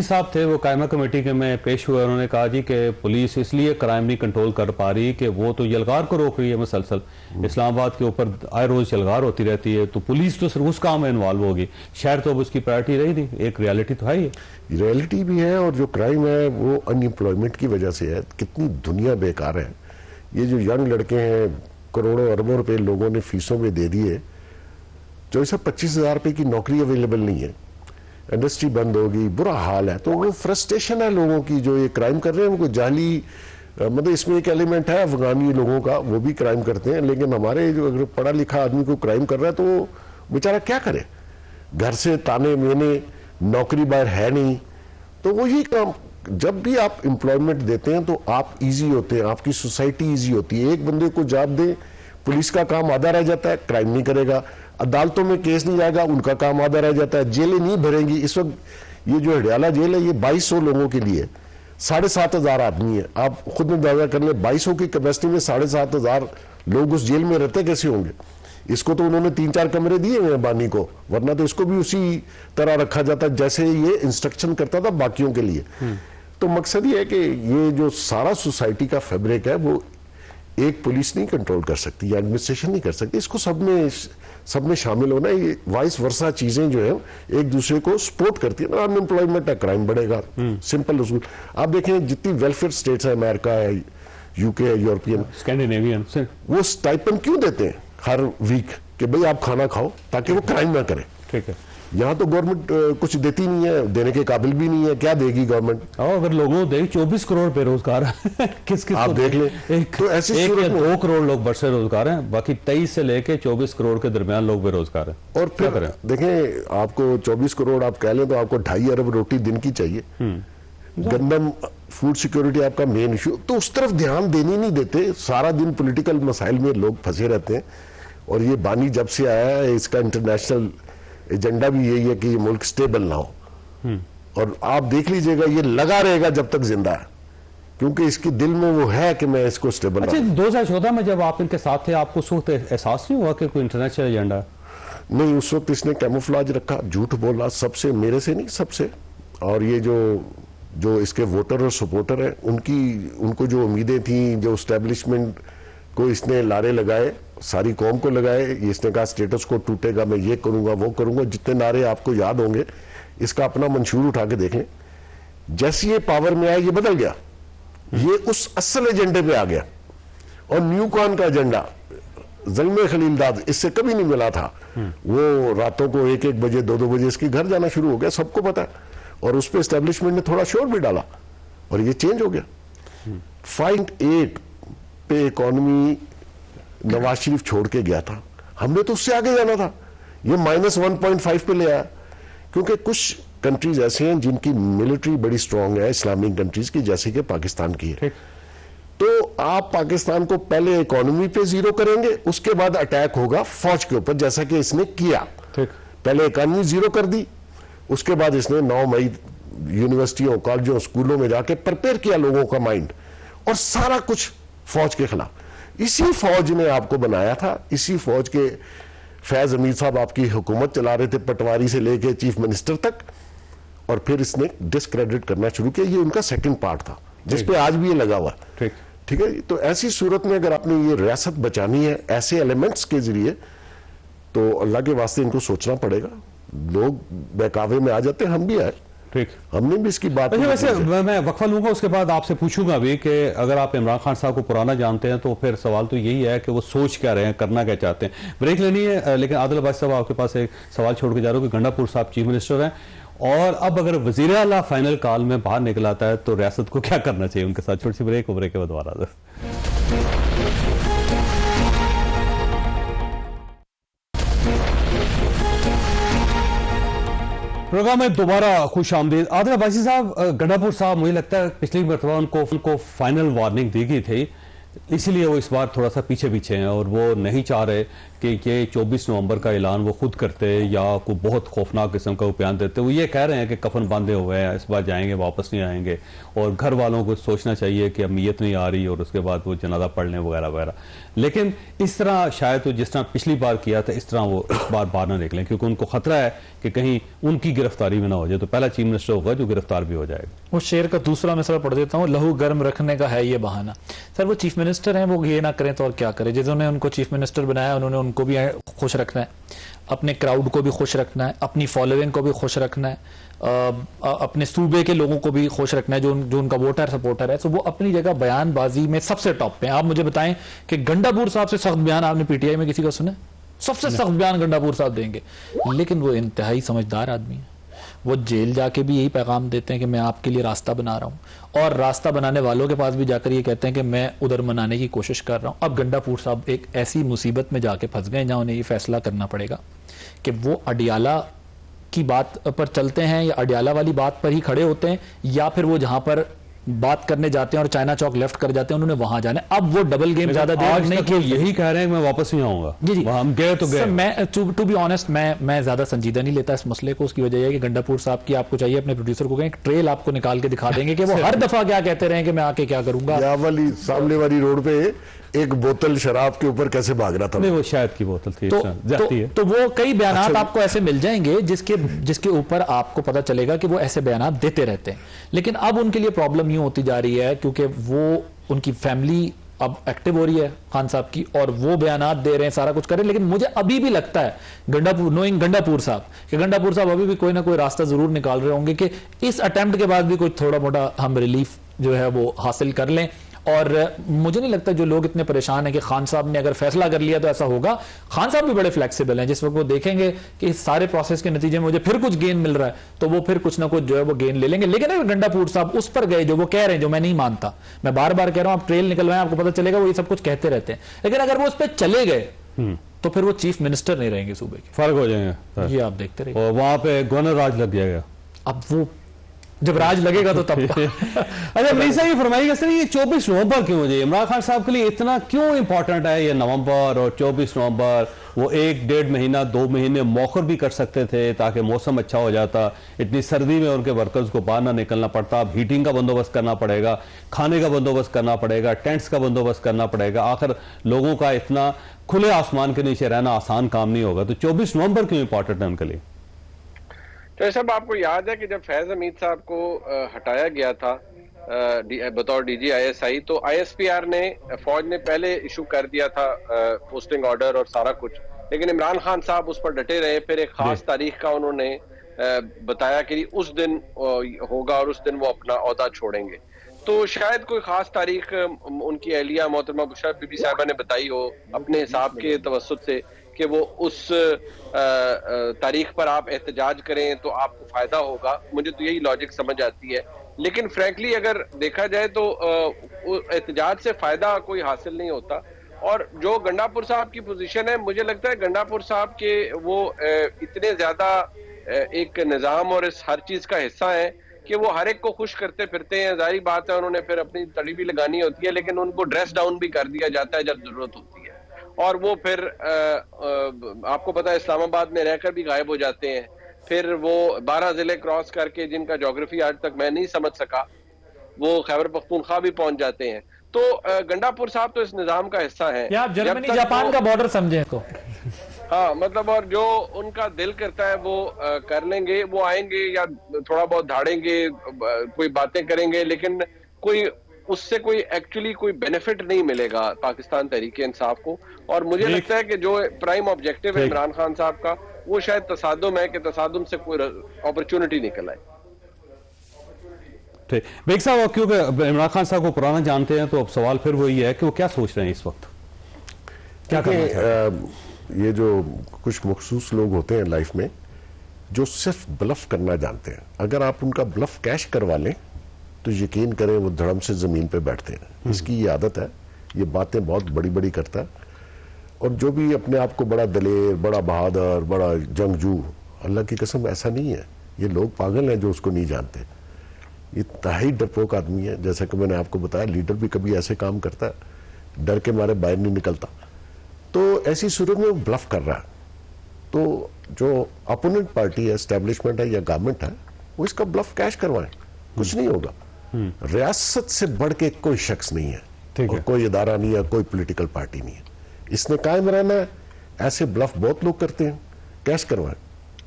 IG साहब थे, वो कायमा कमेटी के में पेश हुए, उन्होंने कहा जी कि पुलिस इसलिए क्राइम नहीं कंट्रोल कर पा रही कि वो तो यलगार को रोक रही है मुसलसल। इस्लामाबाद के ऊपर आए रोज यलगार होती रहती है, तो पुलिस तो सिर्फ उस काम में इन्वॉल्व होगी, शहर तो अब उसकी प्रायोरिटी रही नहीं। एक रियलिटी तो है ही, रियलिटी भी है, और जो क्राइम है वो अनएम्प्लॉयमेंट की वजह से है। कितनी दुनिया बेकार है। ये जो यंग लड़के हैं, करोड़ों अरबों रुपए लोगों ने फीसों में दे दिए, जो सब 25,000 रुपए की नौकरी अवेलेबल नहीं है, इंडस्ट्री बंद होगी, बुरा हाल है। तो वो फ्रस्ट्रेशन है लोगों की जो ये क्राइम कर रहे हैं। उनको जाली मतलब इसमें एक एलिमेंट है अफगानी लोगों का, वो भी क्राइम करते हैं, लेकिन हमारे जो अगर पढ़ा लिखा आदमी को क्राइम कर रहा है तो वो बेचारा क्या करे, घर से ताने मेने, नौकरी बाहर है नहीं। तो वो ये काम, जब भी आप एम्प्लॉयमेंट देते हैं तो आप इजी होते हैं, आपकी सोसाइटी इजी होती है। एक बंदे को जॉब दे, पुलिस का काम आधा रह जाता है, क्राइम नहीं करेगा, अदालतों में केस नहीं जाएगा, उनका काम आधा रह जाता है, जेलें नहीं भरेंगी। इस वक्त ये जो हडियाला जेल है ये 2200 लोगों के लिए 7,500 आदमी है। आप खुद अंदाजा कर ले, 2200 की कैपेसिटी में 7,500 लोग उस जेल में रहते कैसे होंगे। इसको तो उन्होंने 3-4 कमरे दिए हुए हैं बानी को, वरना तो इसको भी उसी तरह रखा जाता है जैसे ये इंस्ट्रक्शन करता था बाकियों के लिए। तो मकसद ये है कि ये जो सारा सोसाइटी का फैब्रिक है वो एक पुलिस नहीं कंट्रोल कर सकती या एडमिनिस्ट्रेशन नहीं कर सकती, इसको सब में शामिल होना है। ये वाइस वर्सा चीजें जो है एक दूसरे को सपोर्ट करती है ना। अनएम्प्लॉयमेंट है, क्राइम बढ़ेगा, सिंपल उसूल। आप देखें जितनी वेलफेयर स्टेट्स है, अमेरिका है, यूके है, यूरोपियन, स्कैंडिनेवियन, वो स्टाइपेंड क्यों देते हैं हर वीक कि भाई आप खाना खाओ ताकि वो क्राइम ना करें। ठीक है, यहाँ तो गवर्नमेंट कुछ देती नहीं है, देने के काबिल भी नहीं है, क्या देगी गवर्नमेंट। अगर लोगों को 24 करोड़ बेरोजगार किस आप देख लें, तो ऐसी एक या 2 सूरत करोड़ लोग बरसे रोजगार हैं, बाकी 23 से लेके 24 करोड़ के दरमियान लोग बेरोजगार हैं। और फिर देखें, आपको 24 करोड़ आप कह लें तो आपको 2.5 अरब रोटी दिन की चाहिए। गंदम, फूड सिक्योरिटी आपका मेन इशू, तो उस तरफ ध्यान देने नहीं देते। सारा दिन पॉलिटिकल मसाइल में लोग फंसे रहते हैं। और ये बानी जब से आया है, इसका इंटरनेशनल एजेंडा भी यही है कि ये मुल्क स्टेबल ना हो। और आप देख लीजिएगा ये लगा रहेगा जब तक जिंदा है, क्योंकि इसके दिल में वो है कि मैं इसको स्टेबल। अच्छा, 2014 में जब आप इनके साथ थे, आपको उस वक्त एहसास नहीं हुआ कि कोई इंटरनेशनल एजेंडा? नहीं, उस वक्त इसने कैमोफ्लाज रखा, झूठ बोला सबसे, मेरे से नहीं सबसे। और ये जो इसके वोटर और सपोर्टर हैं उनको जो उम्मीदें थी, जो एस्टेब्लिशमेंट को इसने लारे लगाए, सारी कौम को लगाए। इसने कहा स्टेटस को टूटेगा, मैं ये करूंगा वो करूंगा, जितने नारे आपको याद होंगे। इसका अपना मंशूर उठा के देख लें। जैसे ये पावर में आया ये बदल गया, ये उस असल एजेंडे पे आ गया। और न्यू कॉन का एजेंडा ज़ल्मे खलीलदाद इससे कभी नहीं मिला था। वो रातों को 1-1 बजे 2-2 बजे इसके घर जाना शुरू हो गया, सबको पता है। और उस पर एस्टेब्लिशमेंट ने थोड़ा शोर भी डाला और ये चेंज हो गया। 0.8 पे इकोनॉमी नवाज शरीफ छोड़ के गया था, हमने तो उससे आगे जाना था। ये -1.5 पे ले आया, क्योंकि कुछ कंट्रीज ऐसे हैं जिनकी मिलिट्री बड़ी स्ट्रांग है, इस्लामिक कंट्रीज की, जैसे कि पाकिस्तान की है। तो आप पाकिस्तान को पहले इकोनॉमी पे जीरो करेंगे, उसके बाद अटैक होगा फौज के ऊपर, जैसा कि इसने किया। पहले इकोनॉमी जीरो कर दी, उसके बाद इसने 9 मई यूनिवर्सिटियों, कॉलेजों, स्कूलों में जाके प्रिपेयर किया लोगों का माइंड, और सारा कुछ फौज के खिलाफ। इसी फौज ने आपको बनाया था, इसी फौज के फैज हमीद साहब आपकी हुकूमत चला रहे थे, पटवारी से लेके चीफ मिनिस्टर तक। और फिर इसने डिस्क्रेडिट करना शुरू किया। ये उनका सेकंड पार्ट था जिसपे आज भी ये लगा हुआ। ठीक है, तो ऐसी सूरत में अगर आपने ये रियासत बचानी है ऐसे एलिमेंट्स के जरिए, तो अल्लाह के वास्ते इनको सोचना पड़ेगा। लोग बहकावे में आ जाते हैं, हम भी आए, ठीक, हमने भी इसकी बात। अच्छा, वैसे मैं वक्फा लूंगा, उसके बाद आपसे पूछूंगा भी कि अगर आप इमरान खान साहब को पुराना जानते हैं तो फिर सवाल तो यही है कि वो सोच क्या रहे हैं, करना क्या चाहते हैं। ब्रेक लेनी है, लेकिन आदिल अब्बासी साहब आपके पास एक सवाल छोड़ के जा रहा हूँ कि गंडापुर साहब चीफ मिनिस्टर हैं, और अब अगर वजीर आला फाइनल कॉल में बाहर निकल आता है तो रियासत को क्या करना चाहिए उनके साथ। छोटी सी ब्रेक के बाद दोबारा। प्रोग्राम में दोबारा खुश आमदीद। आदिल अब्बासी साहब, गंडापुर साहब, मुझे लगता है पिछली मरतबा उनको फाइनल वार्निंग दी गई थी इसलिए वो इस बार थोड़ा सा पीछे पीछे हैं और वो नहीं चाह रहे कि ये 24 नवंबर का ऐलान वो खुद करते या कोई बहुत खौफनाक किस्म का बयान देते। वो ये कह रहे हैं कि कफन बांधे हुए हैं, इस बार जाएंगे वापस नहीं आएंगे, और घर वालों को सोचना चाहिए कि अब नीयत नहीं आ रही और उसके बाद वो जनाजा पढ़ लें वगैरह वगैरह। लेकिन इस तरह शायद वो जिस तरह पिछली बार किया था इस तरह वो इस बार बाहर ना निकलें, क्योंकि उनको खतरा है कि कहीं उनकी गिरफ्तारी में ना हो जाए। तो पहला चीफ मिनिस्टर होगा जो गिरफ्तार भी हो जाएगा। वो शेर का दूसरा मिसरा पढ़ देता हूँ, लहू गर्म रखने का है ये बहाना। सर वो चीफ मिनिस्टर हैं, वो ये ना करें तो और क्या करें। जिन्होंने उनको चीफ मिनिस्टर बनाया उन्होंने उनको भी खुश रखना है, अपने क्राउड को भी खुश रखना है, अपनी फॉलोइंग को भी खुश रखना है, अपने सूबे के लोगों को भी खुश रखना है जो उनका वोटर सपोर्टर है। तो वो अपनी जगह बयानबाजी में सबसे टॉप पे। आप मुझे बताएं कि गंडापुर साहब से सख्त बयान आपने पीटीआई में किसी का सुना? सबसे सख्त बयान गंडापुर साहब देंगे, लेकिन वो इंतहाई समझदार आदमी है। वो जेल जाके भी यही पैगाम देते हैं कि मैं आपके लिए रास्ता बना रहा हूं, और रास्ता बनाने वालों के पास भी जाकर ये कहते हैं कि मैं उधर मनाने की कोशिश कर रहा हूं। अब गंडापुर साहब एक ऐसी मुसीबत में जाके फंस गए जहां उन्हें ये फैसला करना पड़ेगा कि वो अडियाला की बात पर चलते हैं या अडियाला वाली बात पर ही खड़े होते हैं, या फिर वो जहां पर बात करने जाते हैं और चाइना चौक लेफ्ट कर जाते हैं उन्होंने वहां जाना है। अब वो डबल गेम ज्यादा देर नहीं खेल, यही कह रहे हैं कि मैं वापस नहीं आऊंगा। जी जी, हम गए तो गए। मैं टू बी ऑनेस्ट मैं ज्यादा संजीदा नहीं लेता इस मसले को। उसकी वजह यह है कि गंडापुर साहब की आपको चाहिए अपने प्रोड्यूसर को कहें एक ट्रेल आपको निकाल के दिखा देंगे कि वो हर दफा क्या कहते रहे कि मैं आके क्या करूंगा। या वाली सामने वाली रोड पे एक बोतल शराब के ऊपर कैसे भाग रहा था। नहीं वो शायद की बोतल थी। तो वो कई बयानात आपको ऐसे मिल जाएंगे जिसके ऊपर आपको पता चलेगा कि वो ऐसे बयानात देते रहते हैं। लेकिन अब उनके लिए प्रॉब्लम यूं होती जा रही है क्योंकि वो उनकी फैमिली अब एक्टिव हो रही है खान साहब की, और वो बयानात दे रहे हैं, सारा कुछ कर रहे हैं। लेकिन मुझे अभी भी लगता है गंडापुर साहब कि गंडापुर साहब अभी भी कोई ना कोई रास्ता जरूर निकाल रहे होंगे कि इस अटेम्प्ट के बाद भी कोई थोड़ा मोटा हम रिलीफ जो है वो हासिल कर लें। और मुझे नहीं लगता जो लोग इतने परेशान हैं कि खान साहब ने अगर फैसला कर लिया तो ऐसा होगा। खान साहब भी बड़े फ्लेक्सिबल हैं। जिस वक्त वो देखेंगे कि इस सारे प्रोसेस के नतीजे में मुझे फिर कुछ गेन मिल रहा है तो वो फिर कुछ ना कुछ जो है वो गेन ले लेंगे। लेकिन अगर गंडापुर साहब उस पर गए जो वो कह रहे हैं, जो मैं नहीं मानता, मैं बार बार कह रहा हूं, आप ट्रेल निकलवाएं आपको पता चलेगा वो ये सब कुछ कहते रहते हैं। लेकिन अगर वो उस पर चले गए तो फिर वो चीफ मिनिस्टर नहीं रहेंगे सूबे के, फर्क हो जाएंगे। ये आप देखते रहिए। और वहां पे गवर्नर राज लग जाएगा। अब वो जब राज लगेगा तो तब अच्छा मनीषा ये फरमाइएगा सर, ये 24 नवंबर क्यों मुझे इमरान खान साहब के लिए इतना क्यों इंपॉर्टेंट है ये नवंबर और 24 नवंबर? वो 1-1.5 महीना 2 महीने मौखर भी कर सकते थे ताकि मौसम अच्छा हो जाता। इतनी सर्दी में उनके वर्कर्स को बाहर ना निकलना पड़ता। अब हीटिंग का बंदोबस्त करना पड़ेगा, खाने का बंदोबस्त करना पड़ेगा, टेंट्स का बंदोबस्त करना पड़ेगा। आखिर लोगों का इतना खुले आसमान के नीचे रहना आसान काम नहीं होगा। तो 24 नवंबर क्यों इंपॉर्टेंट है उनके लिए? तो सब आपको याद है कि जब फैज हमीद साहब को हटाया गया था बतौर DGISI, तो ISPR ने फौज ने पहले इशू कर दिया था पोस्टिंग ऑर्डर और सारा कुछ, लेकिन इमरान खान साहब उस पर डटे रहे। फिर एक खास तारीख का उन्होंने बताया कि उस दिन होगा और उस दिन वो अपना ओहदा छोड़ेंगे। तो शायद कोई खास तारीख उनकी अहलिया मोहतरमा बुशरा बीबी साहिबा ने बताई हो अपने हिसाब के तवस्सुत से कि वो उस तारीख पर आप एहतजाज करें तो आपको फायदा होगा। मुझे तो यही लॉजिक समझ आती है। लेकिन फ्रैंकली अगर देखा जाए तो एहतजाज से फायदा कोई हासिल नहीं होता। और जो गंडापुर साहब की पोजीशन है, मुझे लगता है गंडापुर साहब के वो इतने ज्यादा एक निजाम और इस हर चीज का हिस्सा है कि वो हर एक को खुश करते फिरते हैं। जाहिर बात है उन्होंने फिर अपनी तड़ी भी लगानी होती है, लेकिन उनको ड्रेस डाउन भी कर दिया जाता है जब जरूरत होती है। और वो फिर आपको पता है इस्लामाबाद में रहकर भी गायब हो जाते हैं। फिर वो 12 जिले क्रॉस करके, जिनका ज्योग्राफी आज तक मैं नहीं समझ सका, वो खैबर पख्तूनख्वा भी पहुंच जाते हैं। तो गंडापुर साहब तो इस निजाम का हिस्सा है। या आप जर्मनी जापान का बॉर्डर समझे तो हाँ, मतलब और जो उनका दिल करता है वो कर लेंगे। वो आएंगे या थोड़ा बहुत धाड़ेंगे, कोई बातें करेंगे, लेकिन कोई उससे कोई एक्चुअली कोई बेनिफिट नहीं मिलेगा पाकिस्तान तहरीके इंसाफ को। और मुझे लगता है कि जो प्राइम ऑब्जेक्टिव है इमरान खान साहब का, वो शायद तसादुम है कि तसादुम से कोई अपॉर्चुनिटी निकल आए। ठीक बेग साहब, क्योंकि इमरान खान साहब को पुराना जानते हैं तो अब सवाल फिर वही है कि वो क्या सोच रहे हैं इस वक्त, क्या करना चाहिए? ये जो कुछ मखसूस लोग होते हैं लाइफ में जो सिर्फ ब्लफ करना जानते हैं, अगर आप उनका ब्लफ कैश करवा लें तो यकीन करें वो धड़म से जमीन पे बैठते हैं। इसकी ये आदत है, ये बातें बहुत बड़ी बड़ी करता है। और जो भी अपने आप को बड़ा दलेर, बड़ा बहादुर, बड़ा जंगजू, अल्लाह की कसम ऐसा नहीं है। ये लोग पागल हैं जो उसको नहीं जानते। ये इंतहाई डरपोक आदमी है। जैसा कि मैंने आपको बताया, लीडर भी कभी ऐसे काम करता है डर के मारे बाहर नहीं निकलता। तो ऐसी सूरत में वो ब्लफ कर रहा है। तो जो अपोनेंट पार्टी है, एस्टेब्लिशमेंट है या गवर्नमेंट है, वो इसका ब्लफ कैश करवाए, कुछ नहीं होगा। रियासत से बढ़ के कोई शख्स नहीं है और कोई इदारा नहीं है, कोई पॉलिटिकल पार्टी नहीं है। इसने कायम रहना है। ऐसे ब्लफ बहुत लोग करते हैं, कैश करवाएं।